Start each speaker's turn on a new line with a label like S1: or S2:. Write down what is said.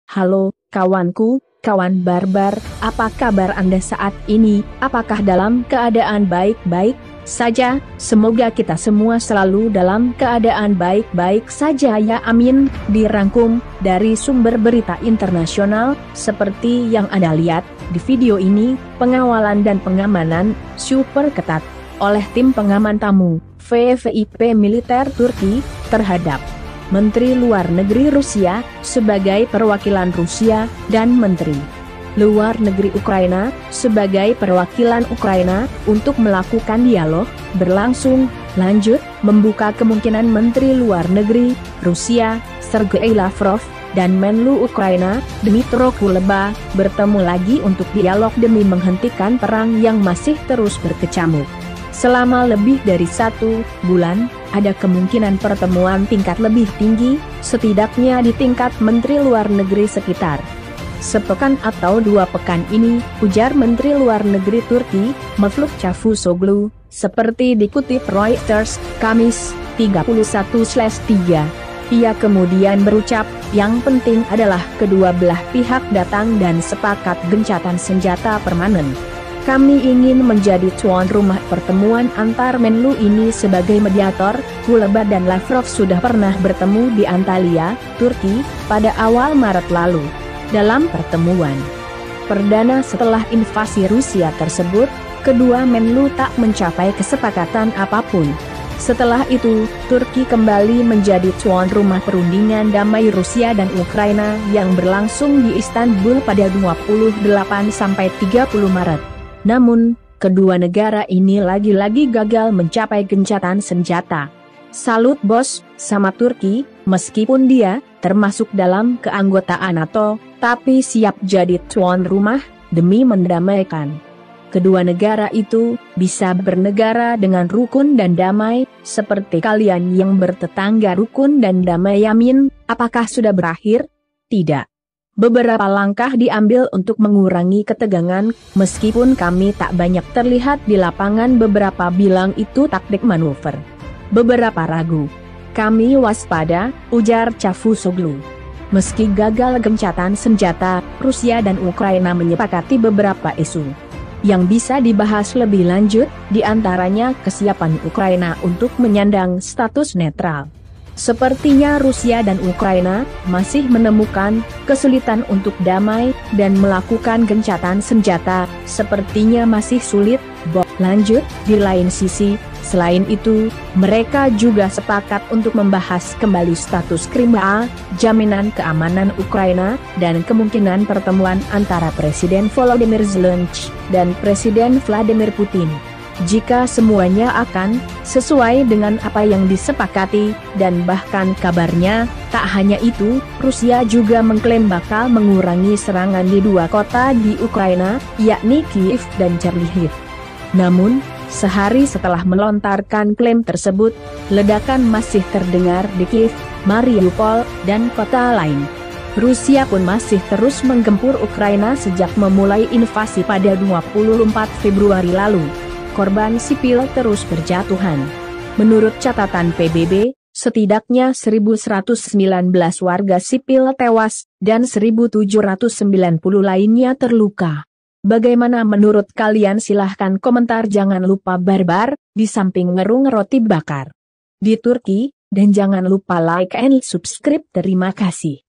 S1: Halo, kawanku, kawan barbar, apa kabar Anda saat ini? Apakah dalam keadaan baik-baik saja? Semoga kita semua selalu dalam keadaan baik-baik saja ya, amin. Dirangkum dari sumber berita internasional, seperti yang Anda lihat di video ini, pengawalan dan pengamanan super ketat oleh tim pengaman tamu VVIP militer Turki terhadap Menteri Luar Negeri Rusia sebagai perwakilan Rusia dan Menteri Luar Negeri Ukraina sebagai perwakilan Ukraina untuk melakukan dialog berlangsung lanjut, membuka kemungkinan Menteri Luar Negeri Rusia Sergei Lavrov dan Menlu Ukraina Dmytro Kuleba bertemu lagi untuk dialog demi menghentikan perang yang masih terus berkecamuk. Selama lebih dari 1 bulan, ada kemungkinan pertemuan tingkat lebih tinggi, setidaknya di tingkat Menteri Luar Negeri sekitar sepekan atau 2 pekan ini, ujar Menteri Luar Negeri Turki, Mevlut Cavusoglu, seperti dikutip Reuters, Kamis, 31/3. Ia kemudian berucap, yang penting adalah kedua belah pihak datang dan sepakat gencatan senjata permanen. Kami ingin menjadi tuan rumah pertemuan antar Menlu ini sebagai mediator. Kuleba dan Lavrov sudah pernah bertemu di Antalya, Turki, pada awal Maret lalu. Dalam pertemuan perdana setelah invasi Rusia tersebut, kedua Menlu tak mencapai kesepakatan apapun. Setelah itu, Turki kembali menjadi tuan rumah perundingan damai Rusia dan Ukraina yang berlangsung di Istanbul pada 28-30 Maret. Namun, kedua negara ini lagi-lagi gagal mencapai gencatan senjata. Salut bos, sama Turki, meskipun dia termasuk dalam keanggotaan NATO, tapi siap jadi tuan rumah demi mendamaikan kedua negara itu, bisa bernegara dengan rukun dan damai, seperti kalian yang bertetangga rukun dan damai, amin. Apakah sudah berakhir? Tidak. Beberapa langkah diambil untuk mengurangi ketegangan, meskipun kami tak banyak terlihat di lapangan. Beberapa bilang itu taktik manuver. Beberapa ragu. Kami waspada, ujar Cavusoglu. Meski gagal gencatan senjata, Rusia dan Ukraina menyepakati beberapa isu yang bisa dibahas lebih lanjut, di antaranya kesiapan Ukraina untuk menyandang status netral. Sepertinya Rusia dan Ukraina masih menemukan kesulitan untuk damai dan melakukan gencatan senjata, sepertinya masih sulit. Lanjut, di lain sisi, selain itu, mereka juga sepakat untuk membahas kembali status Crimea, jaminan keamanan Ukraina, dan kemungkinan pertemuan antara Presiden Volodymyr Zelensky dan Presiden Vladimir Putin. Jika semuanya akan sesuai dengan apa yang disepakati, dan bahkan kabarnya, tak hanya itu, Rusia juga mengklaim bakal mengurangi serangan di 2 kota di Ukraina, yakni Kiev dan Chernihiv. Namun, sehari setelah melontarkan klaim tersebut, ledakan masih terdengar di Kiev, Mariupol, dan kota lain. Rusia pun masih terus menggempur Ukraina sejak memulai invasi pada 24 Februari lalu. Korban sipil terus berjatuhan. Menurut catatan PBB, setidaknya 1.119 warga sipil tewas, dan 1.790 lainnya terluka. Bagaimana menurut kalian? Silahkan komentar. Jangan lupa barbar, di samping ngerung roti bakar di Turki, dan jangan lupa like and subscribe. Terima kasih.